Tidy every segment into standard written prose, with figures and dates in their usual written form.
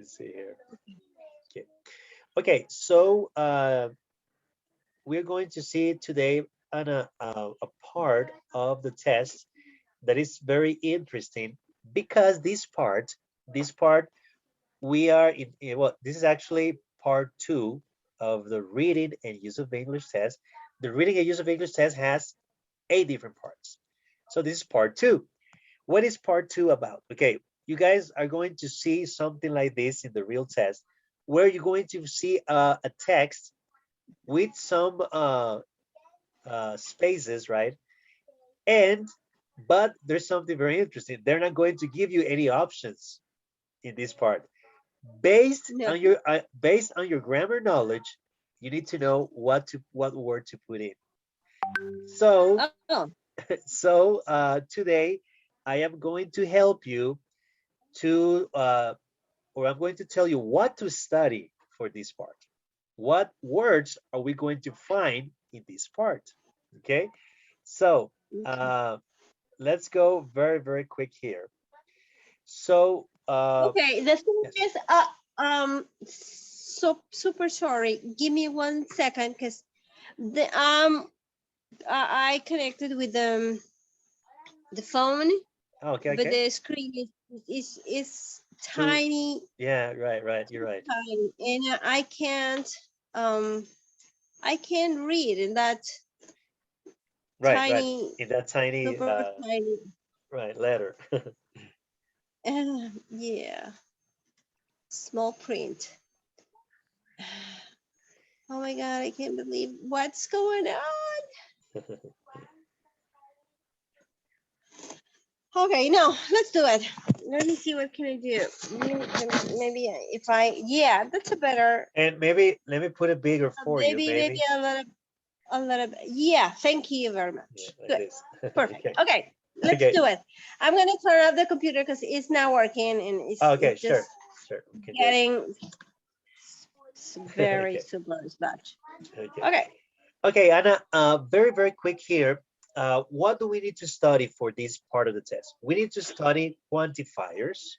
Let's see here. Okay. Okay. So we're going to see today on a part of the test that is very interesting because this part, we are well, this is actually part two of the reading and use of English test. The reading and use of English test has 8 different parts. So this is part two. What is part two about? Okay, you guys are going to see something like this in the real test, where you're going to see a text with some spaces, right? And but there's something very interesting. They're not going to give you any options in this part. No. Based on your grammar knowledge, you need to know what word to put in. So Oh, today I am going to help you to or I'm going to tell you what to study for this part. What words are we going to find in this part? Okay, so okay. uh, let's go very, very quick here. So, Okay. The thing yes. is, so super sorry. Give me 1 second, because the I connected with the phone, Okay, but okay. the screen is To, tiny, yeah, right, right. You're right. tiny, and um I can't read in that Right, right. tiny, In that tiny, super tiny. right, letter. Yeah, small print. Oh my god, I can't believe what's going on. Okay, no, let's do it. Let me see what can I do. Maybe if I, yeah, that's a better. And maybe let me put it bigger for you, Maybe maybe. a little bit. Yeah, thank you very Yeah, much. like Good, this. perfect. Okay. Okay, let's Okay. do it. I'm gonna turn off the computer because it's not working and Okay, it's sure. just Sure. We can do it. getting very Okay. super much. Okay. Okay, Okay, Anna, very, very quick here. What do we need to study for this part of the test? We need to study quantifiers.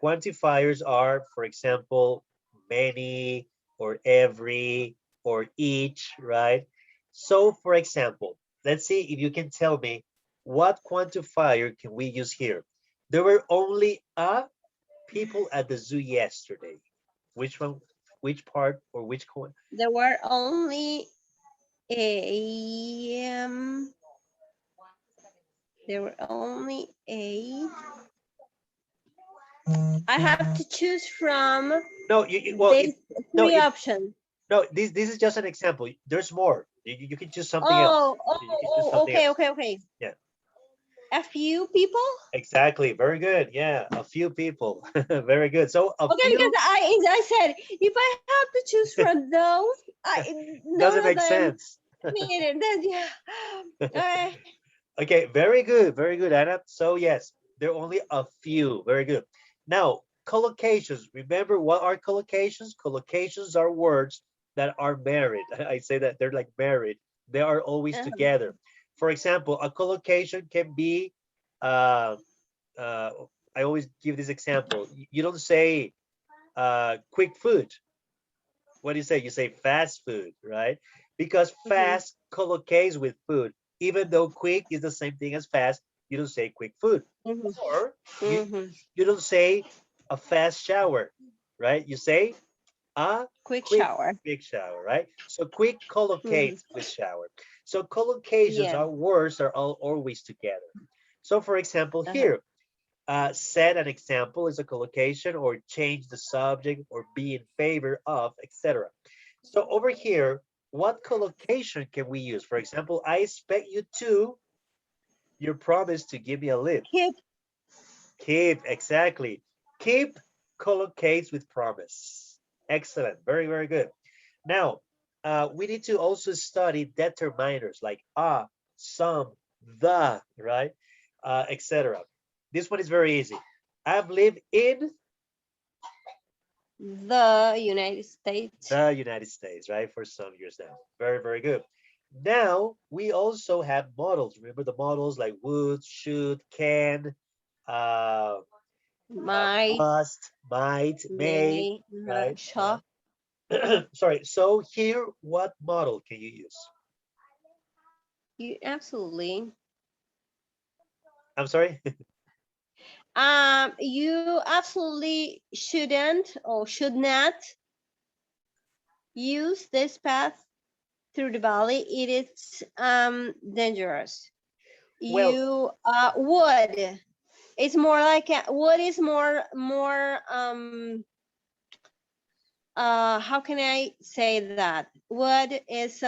Quantifiers are, for example, many or every or each, right? So, for example, let's see if you can tell me what quantifier can we use here? There were only a people at the zoo yesterday. Which one, which part or which one? there were only a there were only a. I have to choose from No, well, these no, three options. no, this is just an example. There's more. You can choose something else. Oh, oh, You can choose oh, something okay, else. okay, okay. Yeah, A few people? exactly. Very good. Yeah, a few people. Very good. So a Okay, because few I said if I have to choose from those, none doesn't of make them sense. needed. Then yeah. Okay. Okay, very good. Very good, Anna. So yes, there are only a few. Very good. Now, collocations. Remember what are collocations? Collocations are words that are married. I say that they're like married. They are always Uh-huh. together. For example, a collocation can be uh, uh, I always give this example. You don't say quick food. What do you say? You say fast food, right? Because Mhm. fast collocates with food. Even though quick is the same thing as fast, you don't say quick food. Mhm. Or you Mhm. you don't say a fast shower, right? You say a Quick quick shower. quick shower, right? So quick Mhm. collocates with shower. So collocations Yeah. are words are all always together. So for example, Uh-huh. here, set an example is a collocation or change the subject or be in favor of, etc. So over here, what collocation can we use? For example, I expect you to, your promise to give me a lift. Keep. Keep, exactly. Keep collocates with promise. Excellent, very, very good. Now, we need to also study determiners like a, some, the, right? Etc. This one is very easy. I've lived in The United States. the United States, right, for some years now. Very, very good. Now, we also have models. Remember the models like would, should, can, uh, Might, Must, might, may, may, right? shall. Sorry. So here, what model can you use? You absolutely. I'm sorry. You absolutely shouldn't or should not use this path through the valley. It is dangerous. Well, You would. It's more like wood is more how can I say that? Wood is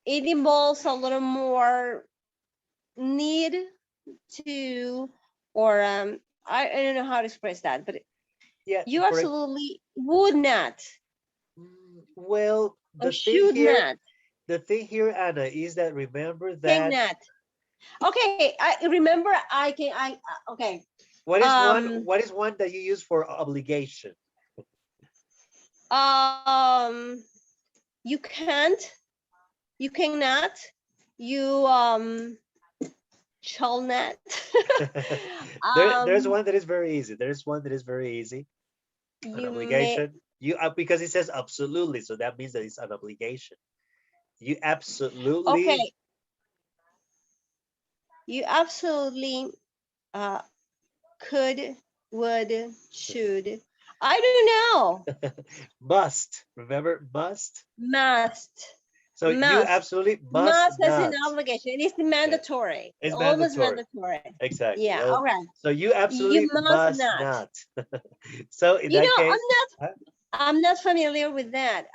it involves a little more need to or I don't know how to express that, but yeah, you for absolutely would not well, or should not the thing here, Anna, is that remember that cannot. Okay, I remember I can I okay. what is one that you use for obligation? Um you can't, you cannot, you shall not. There's um one that is very easy. There's one that is very easy. An you may obligation. You because it says absolutely, so that means that it's an obligation. You absolutely. okay, you absolutely uh could, would, should. I don't know. Must. Remember, must. Must. So you Must. absolutely must Must as an not. obligation. It is Yeah, mandatory. it's Almost mandatory. mandatory. Exactly. Yeah. Yeah. All right. So you You absolutely must must not. not. So in You that know, case, huh? I'm not familiar with that.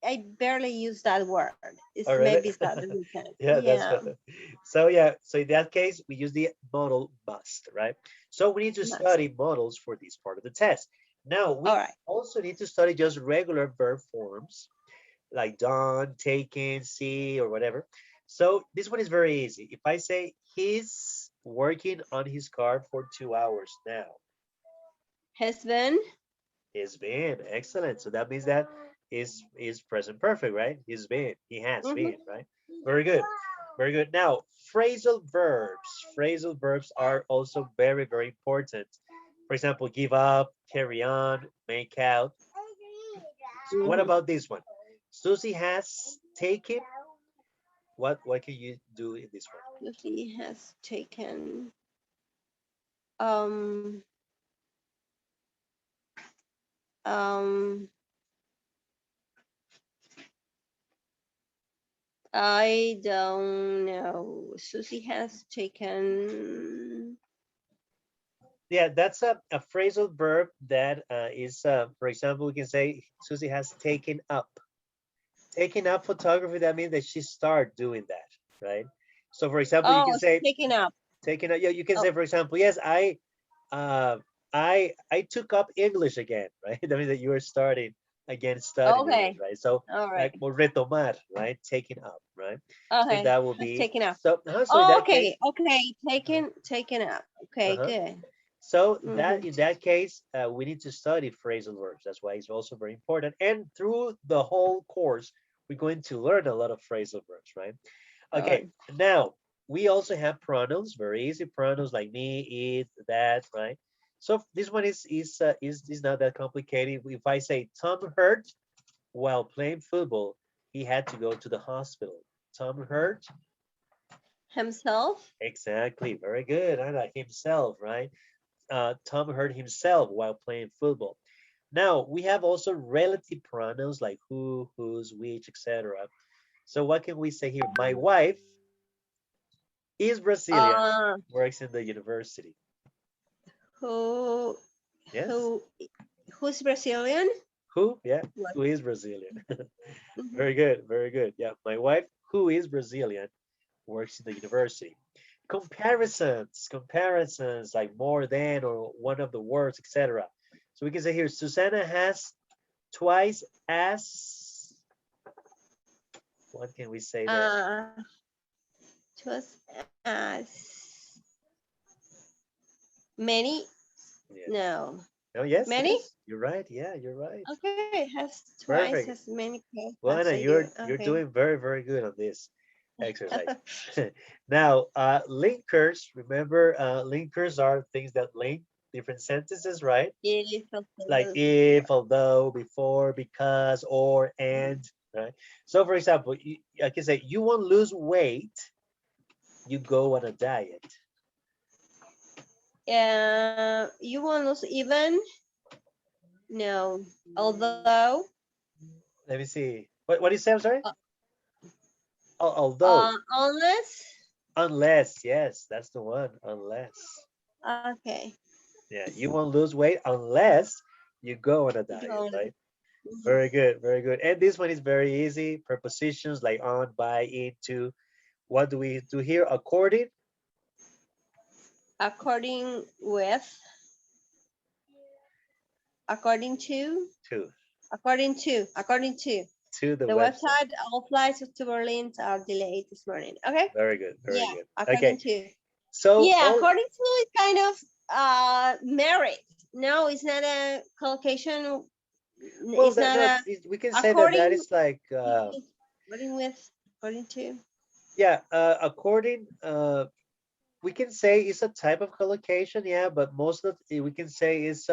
I barely use that word. It's Oh, maybe really? it's that the reason. Yeah, that's Yeah. good. So yeah, so in that case, we use the modal must, right? So we need to Must. study modals for this part of the test. Now All we right. also need to study just regular verb forms like done, taken, see, or whatever. So this one is very easy. If I say he's working on his car for 2 hours now, Has been. he's been excellent. So that means that is present perfect, right? He's been, he has Mm-hmm. been, right? Very good. Very good. Now, phrasal verbs. Phrasal verbs are also very, very important. For example, give up, carry on, make out. What Mm-hmm. about this one? Susie has taken. What can you do in this one? He has taken. Um. Um. I don't know. Susie has taken. Yeah, that's a phrasal verb that is, for example, we can say Susie has taken up. Taking up photography, that means that she started doing that, right? So for example, you Oh, can say taken up. taking up, yeah, you can Oh, say, for example, yes, uh, I took up English again, right? That means that you are starting again studying English, okay. right? So All right. like or retomar, right? Taking up, right? So Okay. that will Has be taken up. so so in that case, Okay. Okay. uh-huh, Taken up. Okay. uh-huh. Good. So Mm-hmm. that in that case, we need to study phrasal verbs. That's why it's also very important. And through the whole course, we're going to learn a lot of phrasal verbs, right? All Okay, right. now we also have pronouns, very easy pronouns like me, it, that, right? So this one is not that complicated. If I say Tom hurt while playing football, he had to go to the hospital. Tom hurt, Himself. exactly, very good. I like himself, right? Tom hurt himself while playing football. Now we have also relative pronouns like who, whose, which, etc. So what can we say here? My wife is Brazilian, Uh, works in the university. who Yes. who who's Brazilian? Who? Yeah. What? Who is Brazilian? Mhm. Very good. Very good. Yeah. My wife, who is Brazilian, works in the university. Comparisons like more than or one of the words, etc. So we can say here, Susanna has twice as, what can we say there? Uh, just as many. Yeah. No. Oh, yes, Many. yes. You're right. Yeah, you're right. Okay. Has twice Perfect. as many Well, as Anna, I do. you're Okay. doing very, very good on this. exercise. Now, linkers, remember, linkers are things that link different sentences, right? If, Like although, if, before. although, before, because, or, and, right? So, for example, I can say, you won't lose weight, you go on a diet. You won't lose even, no, although, Let me see. What do you say? I'm sorry? uh, Although, unless, unless, yes, that's the one. Unless. okay, Yeah, you won't lose weight unless you go on a you diet, only, right? mhm. Very good, very good. And this one is very easy. Prepositions like on, by, into. What do we do here? According According with, according to, to according to. the The website. website, all flights to Berlin are delayed this morning. Okay. Very good, very Yeah, good. according Okay, to. so Yeah, all according to is kind of merit. No, it's not a collocation. well It's that not no, a we can say that that according. is like According with, according to. yeah, according we can say it's a type of collocation, yeah, but most of we can say is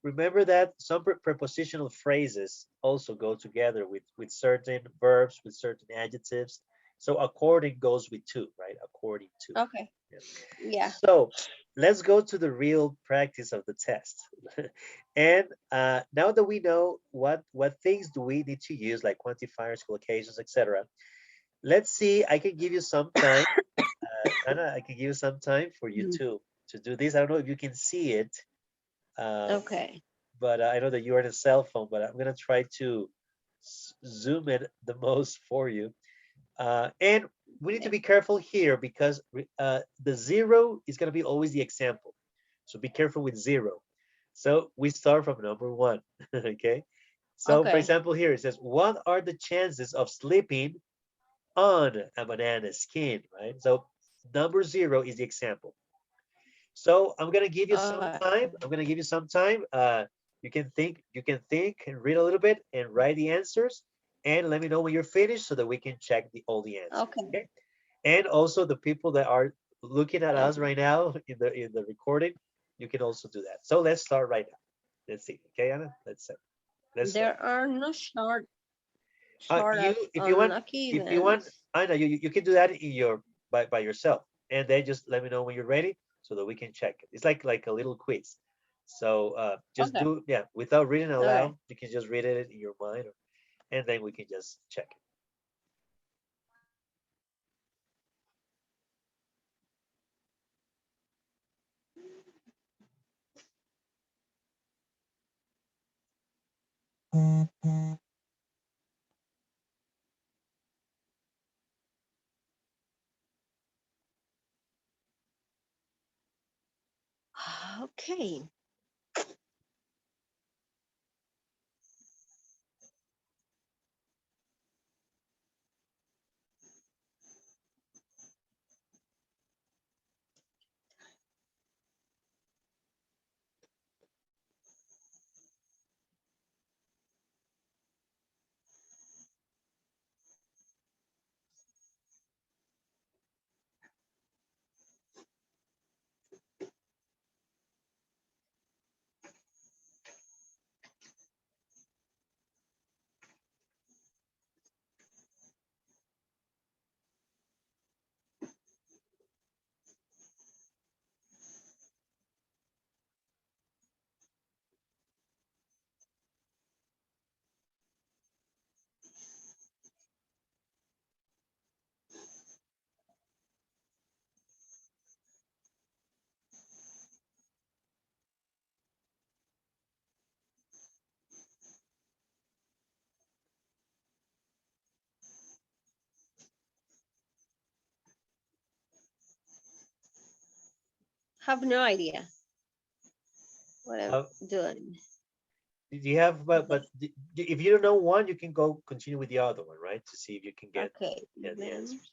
remember that some prepositional phrases also go together with certain verbs, with certain adjectives. So according goes with to, right? According to. Okay. Yeah. Yeah. So let's go to the real practice of the test. And now that we know what things do we need to use, like quantifiers, collocations, etc. Let's see. I can give you some time Anna, I can give you some time for you Mhm. to do this. I don't know if you can see it, uh, Okay. but I know that you're on a cell phone, but I'm gonna try to zoom it the most for you. And we need to Okay. be careful here because the zero is gonna be always the example. So be careful with zero. So we start from number one, okay? So for Okay. example, here it says, what are the chances of sleeping on a banana skin, right? So number zero is the example. So I'm gonna give you some Okay. time. I'm gonna give you some time. You can think and read a little bit and write the answers, and let me know when you're finished so that we can check all the answers. Okay. Okay. And also the people that are looking at us Okay. right now in the recording, you can also do that. So let's start right now. Let's see. Okay, Anna. Let's start. There are no short You of unlucky if you want, events. Anna, you can do that in your by yourself, and then just let me know when you're ready so that we can check it. It's like a little quiz. So just Okay. do yeah without reading Okay. aloud. You can just read it in your mind, and then we can just check it. Okay. Have no idea what I'm Uh, doing. do you have Okay. if you don't know one, you can go continue with the other one, right? To see if you can get Okay. yeah, the Then answers.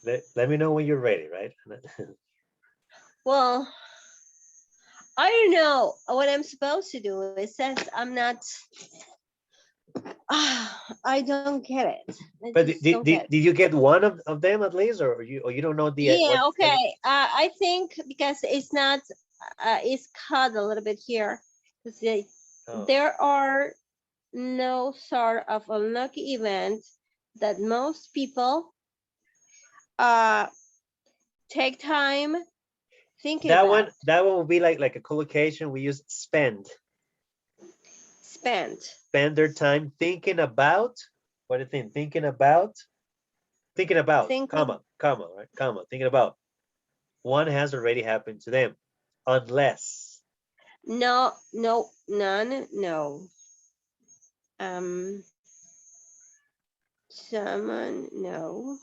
Let me know when you're ready, right? Well, I don't know what I'm supposed to do. It says I'm not. I don't get it. I But just don't get it. did you get one of them at least, or you don't know the what? Yeah, okay. I think because it's not, it's cut a little bit here. 'Cause Oh, there are no sort of unlucky event that most people uh take time thinking about. that one will be like a collocation. We use spend. Spent. Spend their time thinking about. What do you think? Thinking about, Thinking. right? Comma, thinking about. One has already happened to them, unless. No, no, none, no. Um, someone, no.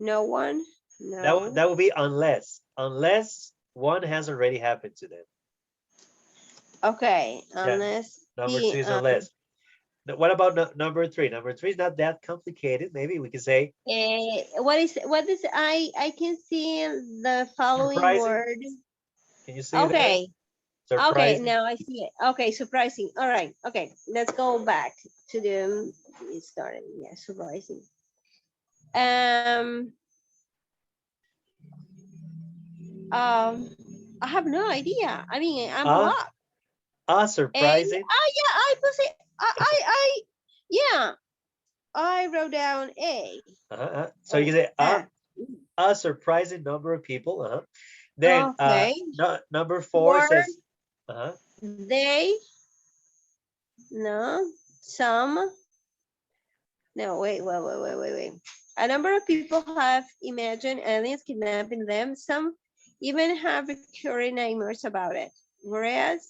No one, no. That would be unless one has already happened to them. Okay, Yeah, unless number the two is unless. What about number three? Number three is not that complicated. Maybe we can say what is I can see the following surprising. word. Can you see there? Okay. Okay, Surprising. now I see it. Okay, surprising. All right. Okay, let's go back to the it started. Yeah, surprising. Um um I have no idea. I mean, I'm Ah, blocked. And surprising. yeah, I put it yeah, I wrote down A. So you can Oh, say ah. a surprising number of people. Then Okay. no, number four Were says they no some no wait. A number of people have imagined aliens kidnapping them. Some even have recurring nightmares about it. Whereas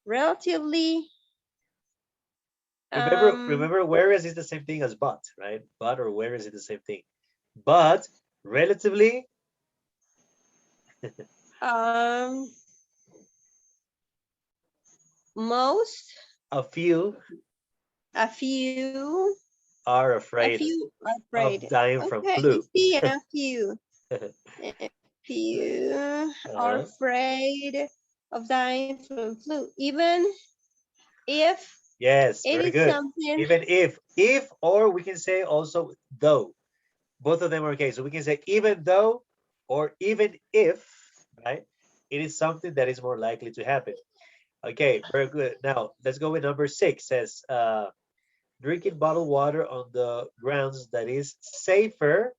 relatively um remember whereas is the same thing as but, right? But or whereas is the same thing. But relatively um most a few a few are a afraid few are of afraid. dying from Okay, I flu. see a few. A few are uh, afraid of dying from flu, even if yes, it very is good. something. Even if, or we can say also though. Both of them are okay. So we can say even though or even if, right? It is something that is more likely to happen. Okay, very good. Now let's go with number six. Says drinking bottled water on the grounds that is safer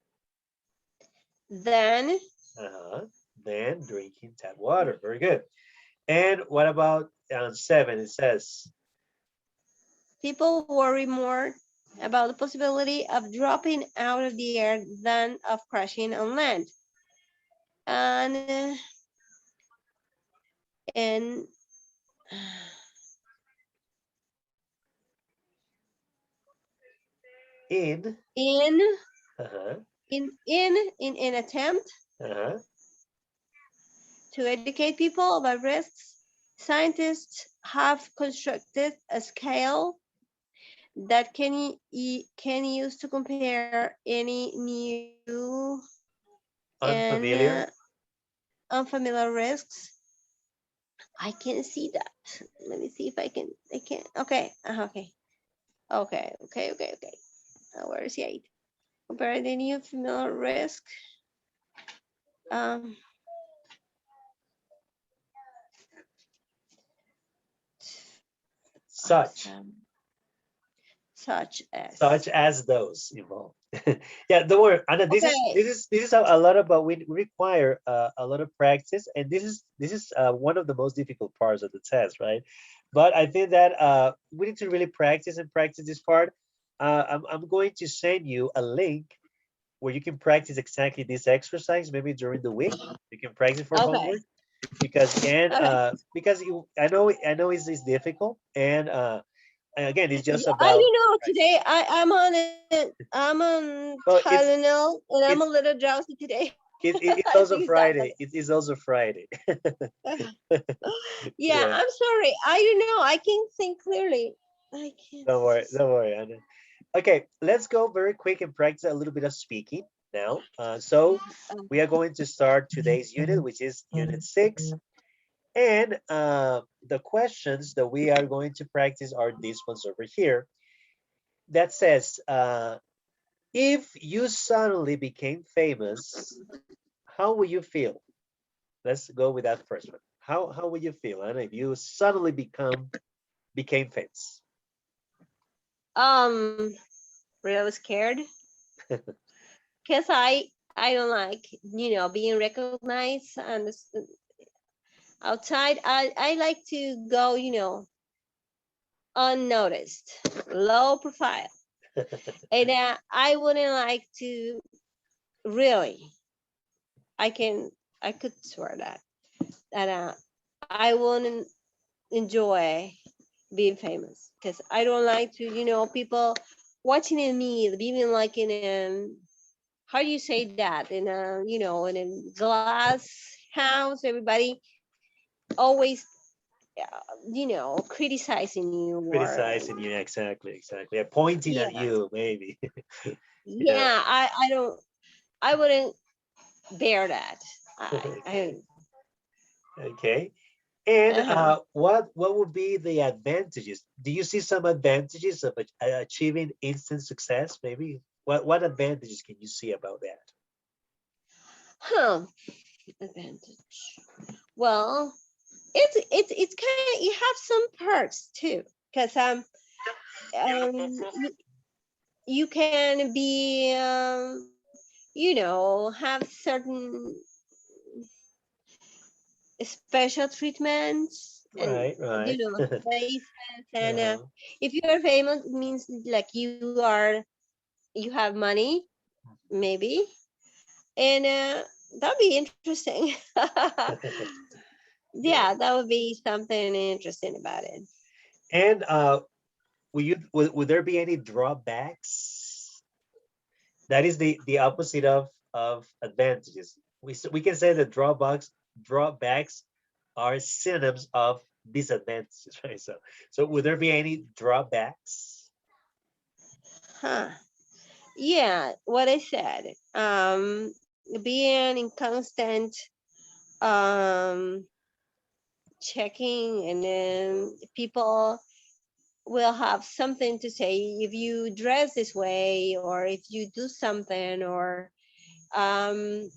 Then uh-huh, than drinking tap water. Very good. And what about seven? It says people worry more about the possibility of dropping out of the air than of crashing on land. And and in in uh-huh, in an attempt uh-huh, to educate people about risks, scientists have constructed a scale that can use to compare any new and unfamiliar. unfamiliar risks. I can see that. Let me see if I can. Okay. Okay. Where is the 8? Compare the new familiar risk. Um, Such awesome. Such such as. as those involved. Yeah, don't worry, Anna. Okay. This is a lot about we require a lot of practice, and this is one of the most difficult parts of the test, right? But I think that we need to really practice and practice this part. I'm going to send you a link where you can practice exactly this exercise. Maybe during the week, you can practice for Okay. homework Okay. because I know it's difficult and again it's just I about don't know. practice. Today I'm on it. I'm on Well, Tylenol and I'm a it's little drowsy today. I it's think also it's that. Friday. It is also Friday. Yeah, Yeah, I'm sorry. I don't know. I can't think clearly. I can't. don't worry, Anna. Okay, let's go very quick and practice a little bit of speaking. now. So we are going to start today's unit, which is Unit 6. And the questions that we are going to practice are these ones over here. That says, if you suddenly became famous, how will you feel? Let's go with that first one. How would you feel, Anna, if you suddenly became famous? Um, really scared because I don't like being recognized and outside. I like to go unnoticed, low profile, and I wouldn't like to really. I can I could swear that I wouldn't enjoy being famous because I don't like to people watching in me being like in a, how do you say that, in a in a glass house, everybody always criticizing you or Criticizing you, exactly, exactly. Pointing at yeah, you, maybe. Yeah. yeah, I don't, I wouldn't bear that. I Okay. Okay. And uh-huh. what would be the advantages? Do you see some advantages of achieving instant success? Maybe what advantages can you see about that? Huh. Advantage. Well, it's kind of, you have some perks too, because you, you can be have certain special treatments and Right, right. placements, and Uh-huh. if you are famous, it means like you have money maybe, and that'd be interesting. Yeah, that would be something interesting about it. And would there be any drawbacks? That is the opposite of advantages. We can say that drawbacks are synonyms of disadvantages, right? So would there be any drawbacks? Huh. Yeah, what I said. Being in constant um checking, and then people will have something to say if you dress this way, or if you do something, or um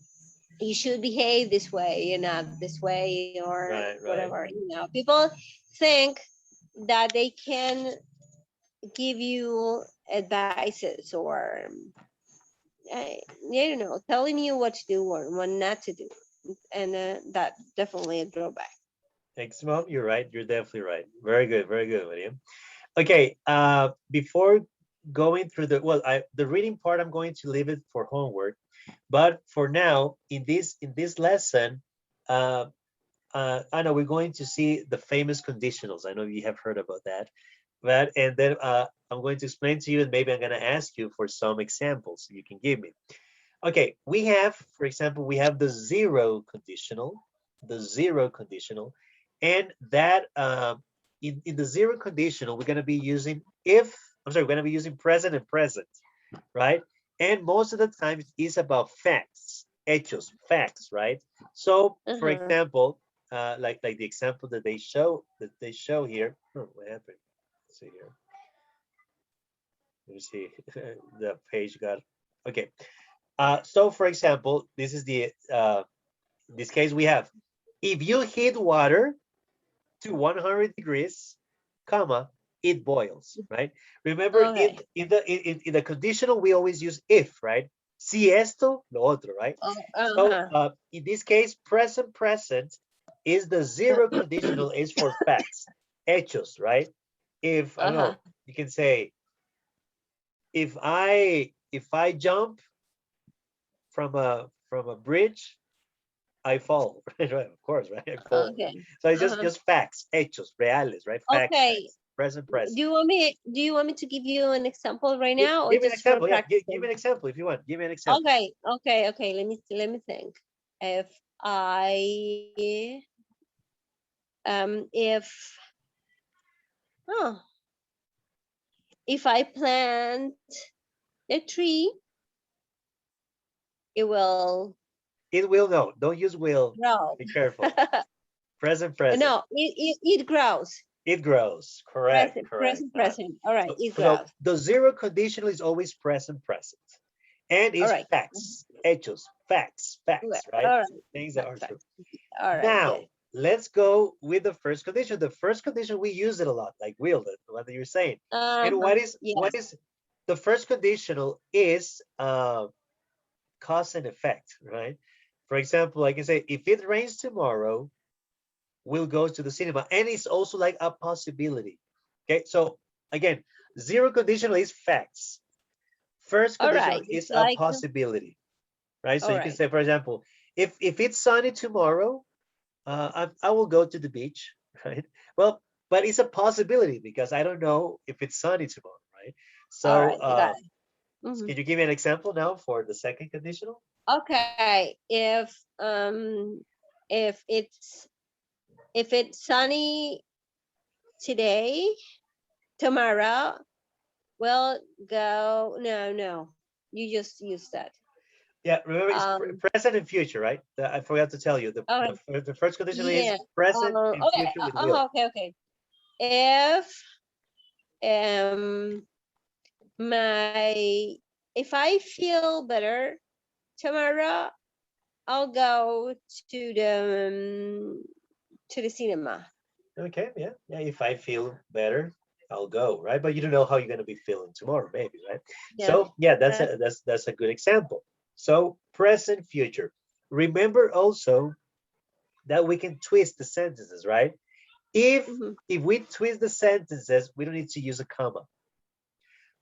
you should behave this way and not this way, or Right, right. whatever. People think that they can give you advices, or I don't know, telling you what to do or what not to do, and that definitely a drawback. Thanks, Mom. You're right. You're definitely right. Very good, William. Okay. Before going through the reading part, I'm going to leave it for homework. But for now, in this lesson, uh, I know we're going to see the famous conditionals. I know you have heard about that. But and then I'm going to explain to you, and maybe I'm going to ask you for some examples you can give me. Okay, we have, for example, we have the zero conditional, and that in the zero conditional, we're going to be using if, I'm sorry, we're going to be using present and present, right? And most of the time, it's about facts, hechos, facts, right? So, for Uh-huh. example, like the example that they show here. Oh, what happened? Let's see here. Let me see. The page got okay. So for example, this is the in this case we have, if you heat water to 100 degrees, comma, it boils, right? Remember Okay. in the conditional we always use if, right? Si esto, lo otro, right? Oh, So uh-huh. in this case, present is the zero conditional is for facts, hechos, right? If I don't Uh-huh. know, you can say if I jump from a bridge, I fall. Right, right, of course, right? I fall. Okay. So it's just Uh-huh. just facts, hechos, reales, right? Facts, Okay. facts, present, present. Do you want me to give you an example right Give, now, or give me an just for example. Yeah, give me practicing? an example if you want. Give me an example. Okay. Okay. Let me think. If I if oh if I plant a tree It will It will, no, don't use will. grow. Be careful. Present, present. No, it grows. It grows. Correct, Present, correct. present, present. All right, it So grows. the zero conditional is always present, present. And All is right. facts, hechos, facts, Okay. facts, right? All right. Things that Fact, are fact. true. All right, Now, good. let's go with the first condition. The first condition, we use it a lot, like will, the one that you're saying. And Uh-huh. what Yes. is the first conditional is cause and effect, right? For example, I can say, if it rains tomorrow, we'll go to the cinema. And it's also like a possibility. Okay, so again, zero conditional is facts. First All conditional right. It's is a like, possibility, right? So all you can right. say, for example, if it's sunny tomorrow, I will go to the beach, right? Well, but it's a possibility because I don't know if it's sunny tomorrow, right? All So right. I got it. Mhm. can you give me an example now for the second conditional? Okay. If it's sunny today, tomorrow, we'll go. No, no. You just use that. Yeah, remember it's Um. present and future, right? I forgot to tell you. All right. The first conditional is Yeah. present and Okay. future with will. Okay. Okay. If um my if I feel better tomorrow, I'll go to the cinema. Okay, yeah, yeah. If I feel better, I'll go, right? But you don't know how you're gonna be feeling tomorrow, maybe, right? Yeah. So yeah, Right. that's a good example. So present, future. Remember also that we can twist the sentences, right? If Mhm. if we twist the sentences, we don't need to use a comma.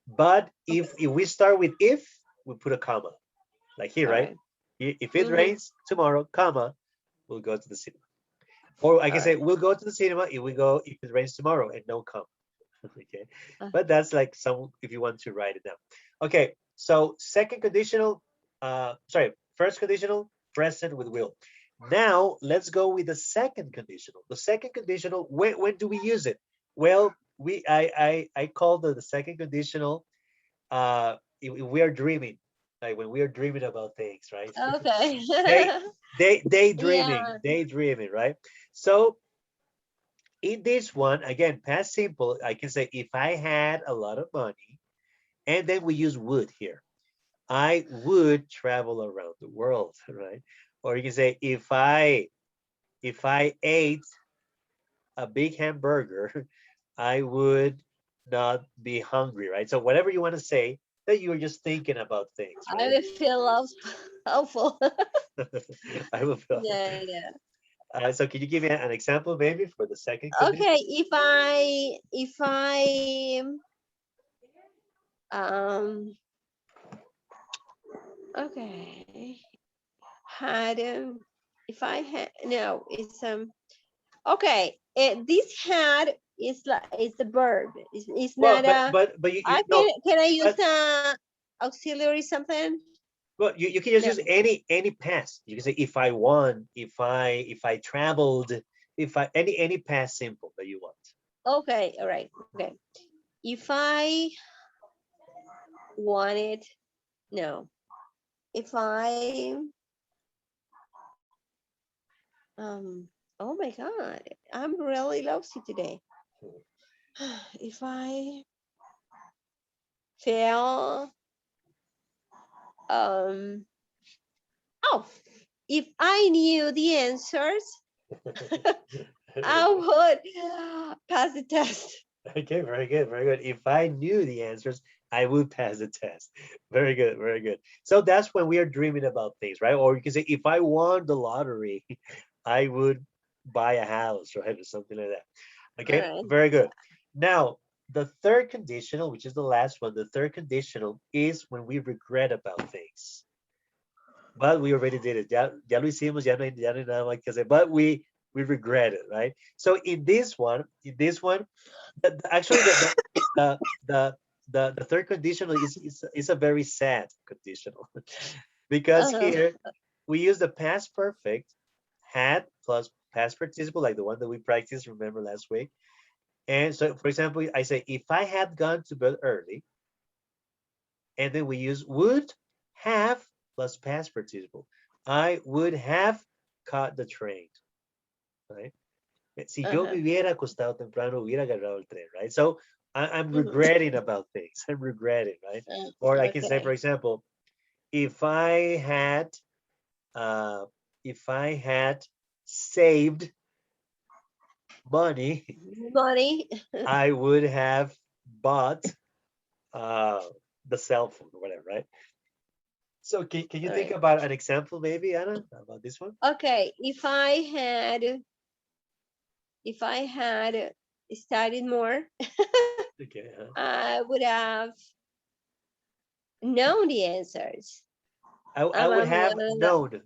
But Okay. if we start with if, we put a comma, like here, All right? right. If it Mm-hmm. rains tomorrow, comma, we'll go to the cinema. Or I All can say right. we'll go to the cinema if it rains tomorrow and no comma. Okay, Uh, but that's like some if you want to write it down. Okay, so second conditional, sorry, first conditional, present with will. Now let's go with the second conditional. The second conditional, when do we use it? Well, I call the second conditional if we are dreaming, like when we are dreaming about things, right? okay. they Yeah. daydreaming, right? So in this one, again, past simple, I can say if I had a lot of money, and then we use would here. I would travel around the world, right? Or you can say if I ate a big hamburger, I would not be hungry, right? So whatever you want to say, that you are just thinking about things, I right? will feel awful. I will feel. Yeah. Yeah. So can you give me an example maybe for the second condition? Okay. If I um okay had if I had no it's okay this had is the verb. It's Well, not a. but I you no, can I use but the auxiliary something? well, you can just No. use any past. You can say if I won, if I traveled, if I any past simple that you want. Okay. All right. Okay. If I wanted no. If I oh my god, I'm really lousy today. If I fail um oh if I knew the answers, I would pass the test. Okay, very good, very good. If I knew the answers, I would pass the test. Very good, very good. So that's when we are dreaming about things, right? Or you can say, if I won the lottery, I would buy a house, right? Or something like that. All Okay, right. very good. Now, the third conditional, which is the last one, the third conditional is when we regret about things. But we already did it. Ya lo hicimos, ya no hay nada más que hacer. But we regret it, right? So in this one, actually the the the third conditional is a very sad conditional because Uh-huh. here we use the past perfect had plus past participle like the one that we practiced, remember, last week. And so for example, I say if I had gone to bed early, and then we use would have plus past participle. I would have caught the train, right? Si yo me Uh-huh. hubiera acostado temprano, hubiera agarrado el tren, right? So I'm Mhm. regretting about things. I'm regretting, right? Or I can say, for Okay. example, if I had, uh, if I had saved money, Money. I would have bought uh, the cell phone or whatever, right? So can you All think right. about an example, maybe, Anna, about this one? Okay. If I had studied more, Okay. I would have known the answers. I would I'm a have little known.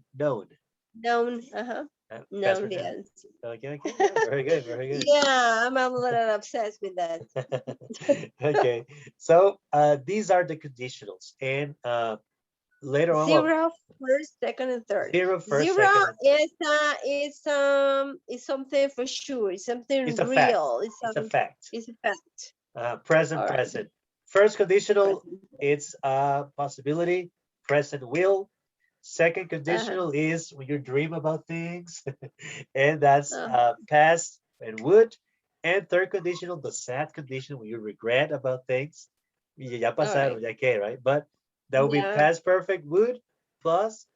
known, Past known the participle. answer. Okay, okay, yeah, very good, very good. Yeah, I'm a little obsessed with that. Okay, so these are the conditionals, and later on, well, Zero, first, second, and third. zero first, Zero second, and third. is something for sure. It's It's something a fact. real. It's a fact. It's a fact. Present, All right. present. First conditional, Present. it's a possibility. Present will. Second Uh-huh. conditional is when you dream about things, and that's Uh, past and would. And third conditional, the sad condition when you regret about things. Ya all right. pasaron, ya que, right? But that would be Yeah. past perfect would plus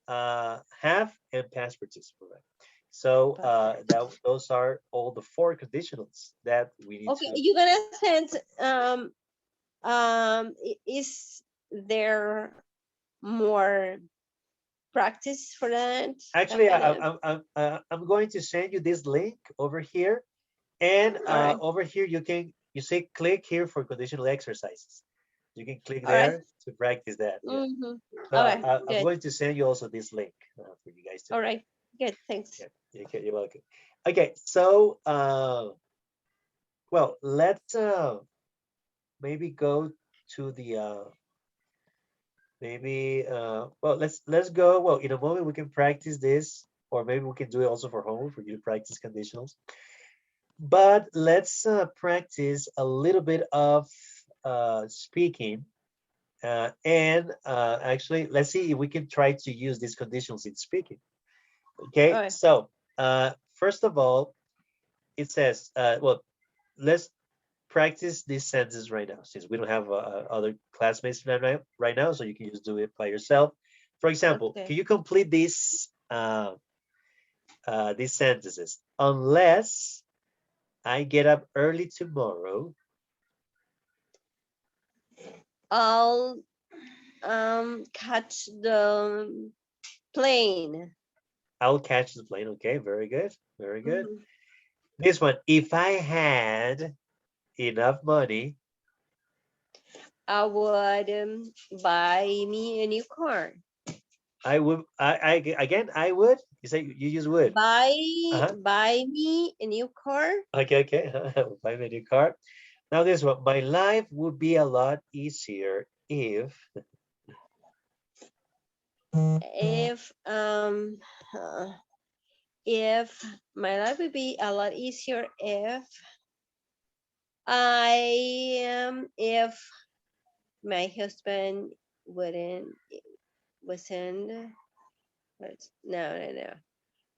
have and past participle. Right? So Perfect. those are all the four conditionals that we need Okay, to. you're gonna send is there more practice for that? Actually, Kind of. I'm going to send you this link over here, and All right. over here you say click here for conditional exercises. You can click All right. there to practice that. Yeah. Mm-hmm. So Okay. I'm Good. going to send you also this link for you guys to All have. right. Good. Thanks. Yeah, okay, you're welcome. Okay, so well, let's maybe go to the maybe well let's go. Well, in a moment we can practice this, or maybe we can do it also for home for you to practice conditionals. But let's practice a little bit of speaking. And actually, let's see if we can try to use these conditions in speaking. All Okay, right. so first of all, it says, well, let's practice these sentences right now, since we don't have other classmates right now, so you can just do it by yourself. For example, Okay. can you complete these sentences? Unless I get up early tomorrow, I'll catch the plane. I'll catch the plane. Okay, very good, very good. Mhm. This one, if I had enough money, I would buy me a new car. I would. Again, I would. You say you use would. Buy Uh-huh. buy me a new car. Okay, okay. Buy me a new car. Now this one, my life would be a lot easier if. If if my life would be a lot easier if my husband wouldn't wasn't no.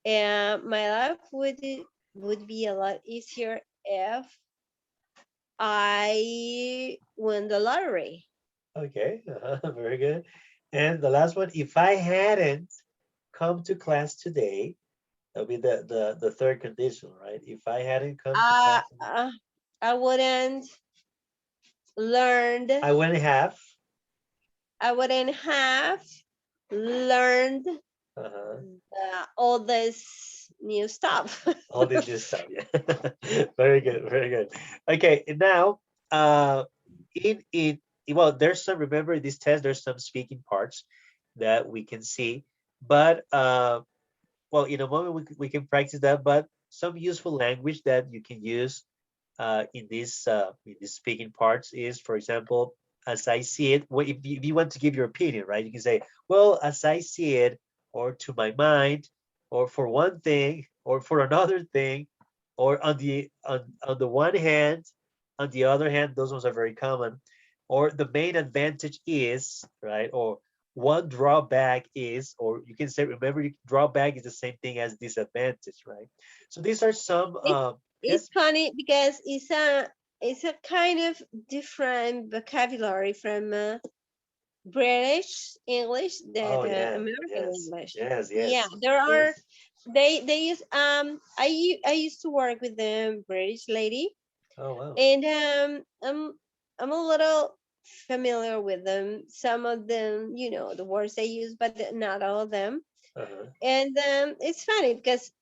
And my life would be a lot easier if I win the lottery. Okay, very good. And the last one, if I hadn't come to class today, that'll be the third condition, right? If I hadn't come to Uh, class today, uh I wouldn't learned I wouldn't have. I wouldn't have learned Uh-huh. all this new stuff. All this new stuff. Yeah. Very good. Very good. Okay. And now, in well, there's some. Remember this test. There's some speaking parts that we can see, but well, in a moment we can practice that. But some useful language that you can use in these speaking parts is, for example, as I see it. Well, if you want to give your opinion, right? You can say, well, as I see it, or to my mind, or for one thing, or for another thing, or on the one hand, on the other hand, those ones are very common. Or the main advantage is, right? Or one drawback is, or you can say, remember, drawback is the same thing as disadvantage, right? So these are some, It's yes. it's funny because it's a kind of different vocabulary from British English than Oh yeah, American yes, English. yes, Yeah, yes. there are There's, they use I used to work with the British lady, oh wow. and I'm a little familiar with them. Some of them, the words they use, but not all of them. Uh-huh. And it's funny because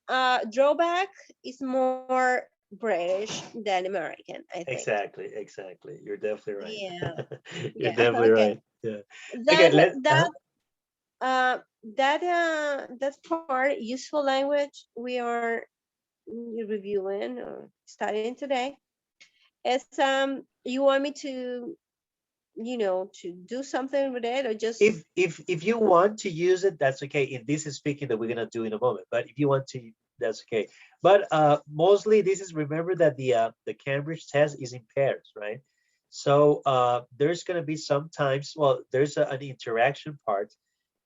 drawback is more British than American, I think. Exactly, exactly. You're definitely Yeah, right. You're yeah. definitely Okay. right. Yeah. Okay, That let that uh that part, useful language, we are reviewing or studying today. It's you want me to to do something with it, or just if you want to use it, that's okay. In this is speaking that we're gonna do in a moment. But if you want to, that's okay. But mostly this is, remember that the Cambridge test is in pairs, right? So there's gonna be sometimes, well, there's an interaction part,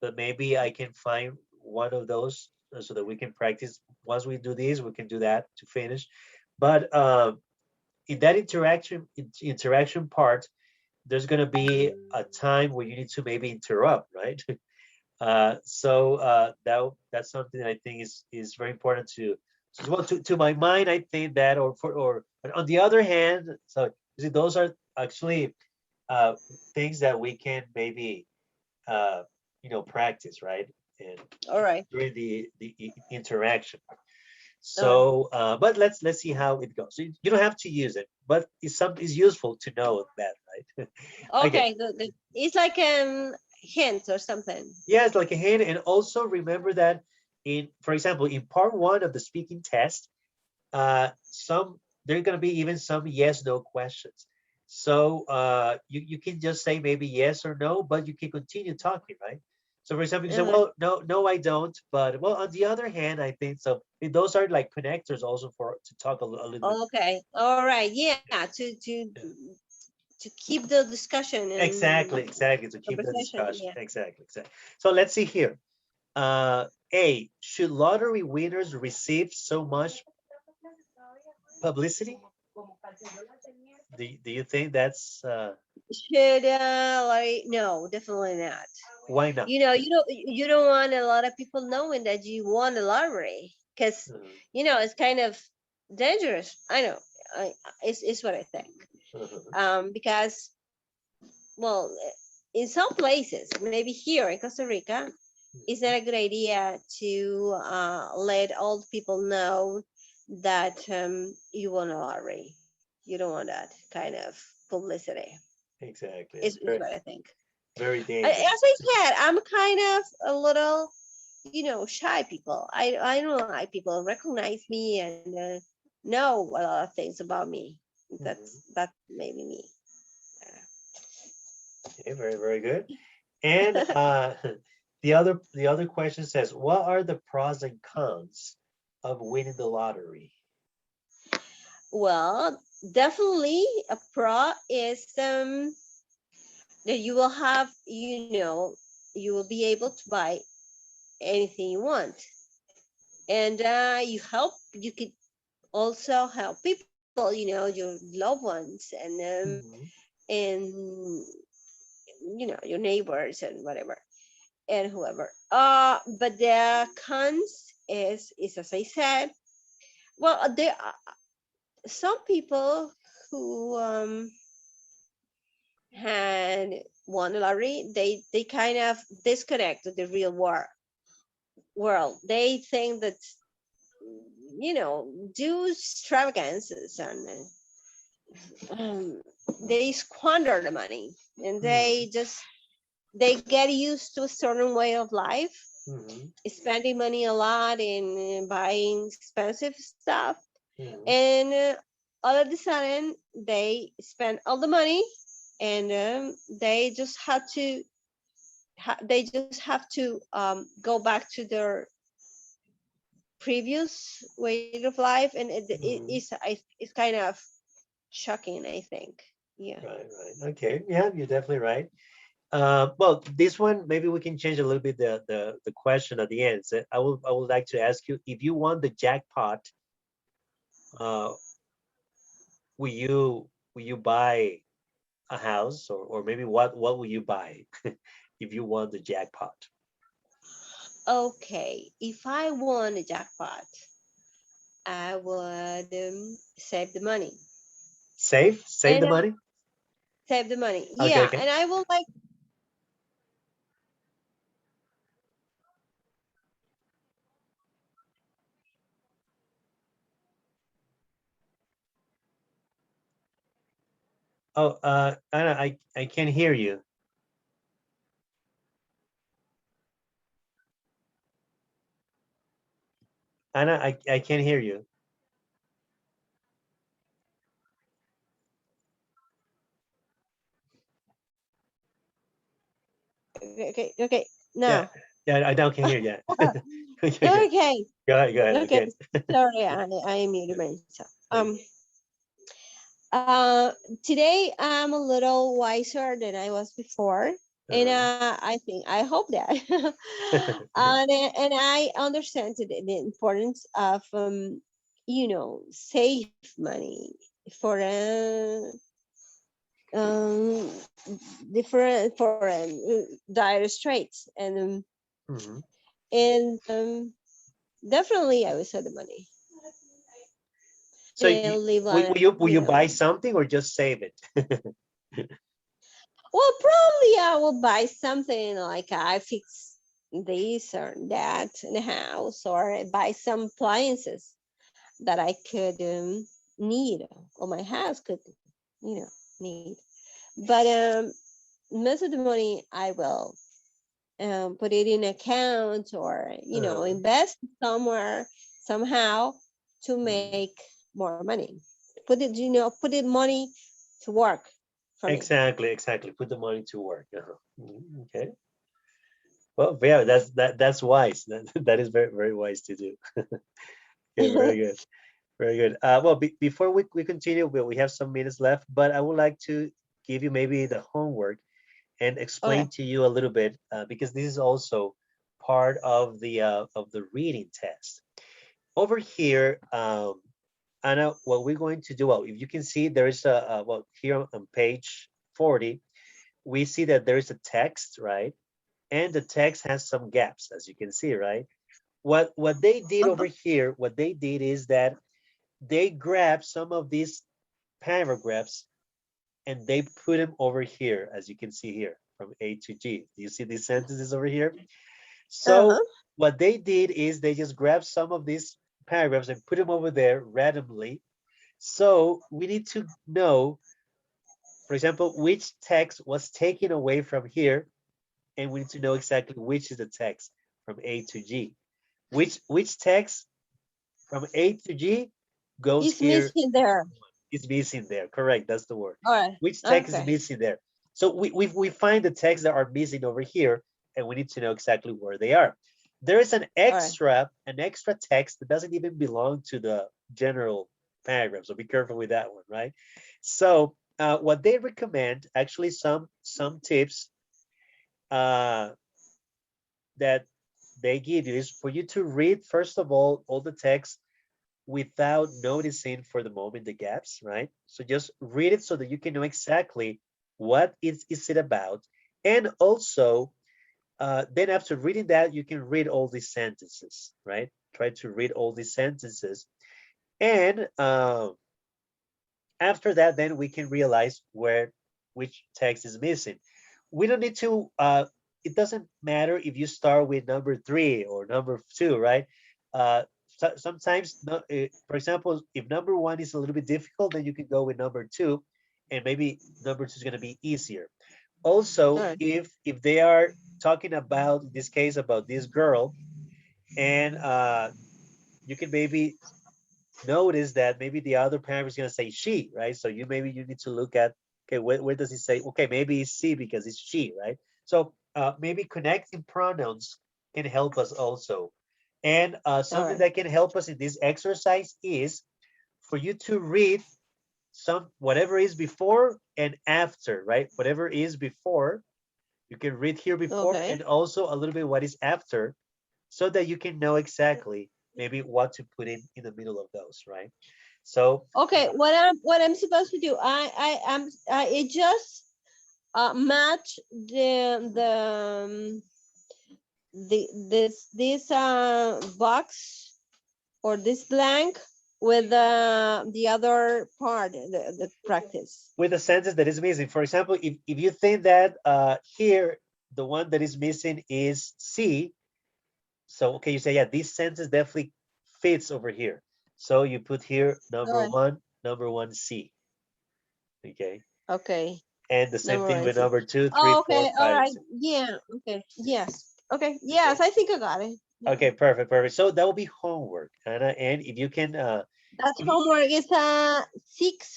but maybe I can find one of those so that we can practice. Once we do this, we can do that to finish. But in that interaction part, there's going to be a time where you need to maybe interrupt, right? That's something that I think is very important to, so, well, to my mind, I think that, or but on the other hand, so you see, those are actually uh, things that we can maybe uh, practice, right? And all right. during the interaction. All right. So, but let's see how it goes. So you don't have to use it, but it's useful to know that, right? Okay. Okay, it's like hint or something. Yeah, it's like a hint, and also remember that for example, in part one of the speaking test, some there are going to be even some yes/no questions. So you can just say maybe yes or no, but you can continue talking, right? So for example, you can say, Uh-huh. well, no, no, I don't. But well, on the other hand, I think so. And those are like connectors also for to talk a little bit. Okay. All right. Yeah. Yeah. To keep the discussion Exactly, and exactly. To keep the conversation. discussion. Yeah. Exactly, exactly. So let's see here. A, should lottery winners receive so much publicity? Do you think that's Should like, no, definitely not. why not? You don't want a lot of people knowing that you won the lottery, because Mhm, it's kind of dangerous. I know. I it's what I think. mhm, Because, well, in some places, maybe here in Costa Rica, it's not mhm. a good idea to let old people know that you won a lottery. You don't want that kind of publicity. Exactly. Is It's is what I think. very As dangerous. I said, I'm kind of a little, shy people. I don't like people recognize me and know a lot of things about me. Mhm. That's maybe me. Okay, very, very good. And the other question says, what are the pros and cons of winning the lottery? Well, definitely a pro is that you will have, you will be able to buy anything you want, and you could also help people, your loved ones, Mhm, and your neighbors and whatever, and whoever. But the cons is as I said. Well, there are some people who had won the lottery. They kind of disconnect with the real world. They think that do extravagances, and they squander the money, and mhm, they get used to a certain way of life, mhm, spending money a lot in buying expensive stuff, mhm, and all of a sudden they spend all the money, and they just have to go back to their previous way of life, and mhm. it's kind of shocking, I think. Yeah. Right, right. Okay. Yeah, you're definitely right. Well, this one maybe we can change a little bit the question at the end. So I would like to ask you if you won the jackpot, uh, will you buy a house or maybe what will you buy if you won the jackpot? Okay, if I won a jackpot, I would save the money. Save And the money. save the money. Okay, Yeah, okay. and I will like Oh, Anna, I can't hear you. Anna, I can't hear you. okay. Yeah, Now, yeah, I now can hear you. Okay, okay. okay, Go ahead okay. again. Sorry, I muted myself. Okay. Uh, Today I'm a little wiser than I was before, and Uh-huh. I hope that, and I understand the importance of save money for um different for dire straits, Mhm. and definitely I will save the money So and live will, on will you buy something or just save it? Well, probably I will buy something like I fix this or that in the house, or buy some appliances that I could need, or my house could, need. But most of the money I will put it in account, or Uh, invest somewhere somehow to mm. make more money. Put it money to work for me. Exactly. Put the money to work. Okay. Well, yeah, that's wise. That is very wise to do. Okay, very good. Very good. Well, before we continue, we have some minutes left, but I would like to give you maybe the homework and explain Okay. to you a little bit because this is also part of the reading test. Over here, Anna, what we're going to do, well, if you can see, there is well, here on page 40, we see that there is a text, right? And the text has some gaps, as you can see, right? What they did over Uh-huh. here, what they did is that they grabbed some of these paragraphs and they put them over here, as you can see here, from A to G. Do you see these sentences over here? Uh-huh. So what they did is they just grabbed some of these paragraphs and put them over there randomly. So we need to know, for example, which text was taken away from here, and we need to know exactly which is the text from A to G. Which text from A to G goes It's here. missing there. Is missing there. Correct. That's the word. All right. Which text is Okay. missing there? So we find the texts that are missing over here, and we need to know exactly where they are. There is All right. an extra text that doesn't even belong to the general paragraph. So be careful with that one, right? So what they recommend, actually, some tips uh, that they give you is for you to read first of all the text without noticing for the moment the gaps, right? So just read it so that you can know exactly what is it about. And also, then after reading that, you can read all these sentences, right? Try to read all these sentences. And after that, then we can realize which text is missing. We don't need to, it doesn't matter if you start with number 3 or number 2, right? Sometimes, no, for example, if number 1 is a little bit difficult, then you can go with number 2, and maybe number 2 is going to be easier. All Also, right. if they are talking about, in this case, about this girl, and you can maybe notice that maybe the other paragraph is going to say she, right? So you need to look at, okay, where does it say? Okay, maybe it's she because it's she, right? So maybe connecting pronouns can help us also. And All something right. that can help us in this exercise is for you to read some whatever is before and after, right? Whatever is before You can read here before Okay. and also a little bit what is after so that you can know exactly maybe what to put in the middle of those, right? So Okay. What I'm supposed to do? It just match this box or this blank with the other part, the practice. with the sentence that is missing, for example, if you think that here, the one that is missing is C, so, okay, you say, yeah, this sentence definitely fits over here. So you put here All right. number one C, okay? Okay. And the same Number thing one. with See. number two, three, Oh, four, okay. All five, and right. six. Yeah. Okay. Yes. Okay. Okay. Yes, I think I got it. Yeah. Okay, perfect, perfect. So that will be homework, Anna. And if you can, That's if you, homework. It's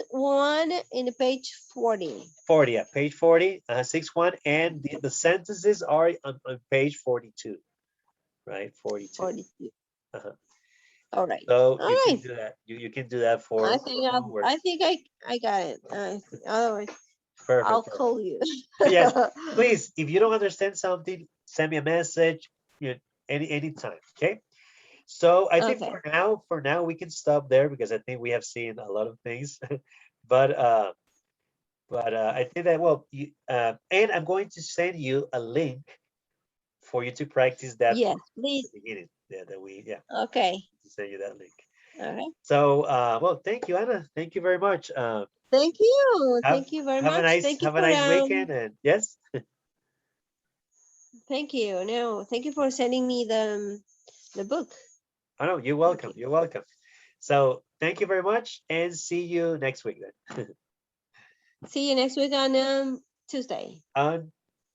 6-1 in the page 40. 40, yeah, page 40, 6-1, and the sentences are on page 42, right? 42. 42. Uh-huh. All right. So All you can right. do that. You can do that I for think I, homework. I think I got it. Otherwise, I'll Perfect, perfect. call you. Yes, please, if you don't understand something, send me a message, you know, anytime, okay? So I think Okay. for now we can stop there because I think we have seen a lot of things. but I think that, well, and I'm going to send you a link for you to practice that Yes, part at please. the beginning. Yeah, that we, yeah, Okay. to send you that link. All right. So well, thank you, Anna. Thank you very much. Thank you. Have Thank you very much. Thank you have a for nice weekend, and yes. thank you. No, thank you for sending me the book. Oh no, you're Thank welcome. you. You're welcome. So thank you very much, and see you next week then. See you next week on Tuesday. On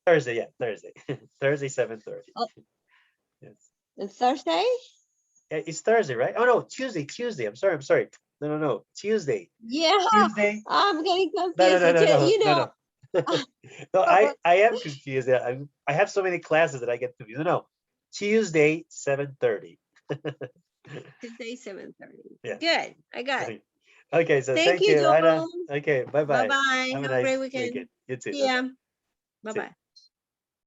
Thursday, yeah, Thursday. Thursday, 7:30. Oh, Yes. and Thursday? It's Thursday, right? Oh no, Tuesday, Tuesday. I'm sorry. No, no, no. Tuesday. Yeah, Tuesday. I'm getting No, no, confused. no, no, no, You no, know, no. No, I am confused. Yeah, I have so many classes that I get confused. No, no. Tuesday, 7:30. Tuesday 7:30. Yeah. Good. I got it. Okay, so Thank thank you, you, Ida. Joel. Okay, bye Bye bye. bye. Have a Have a great nice weekend. weekend. You too. See Bye ya. bye. Bye See you. bye.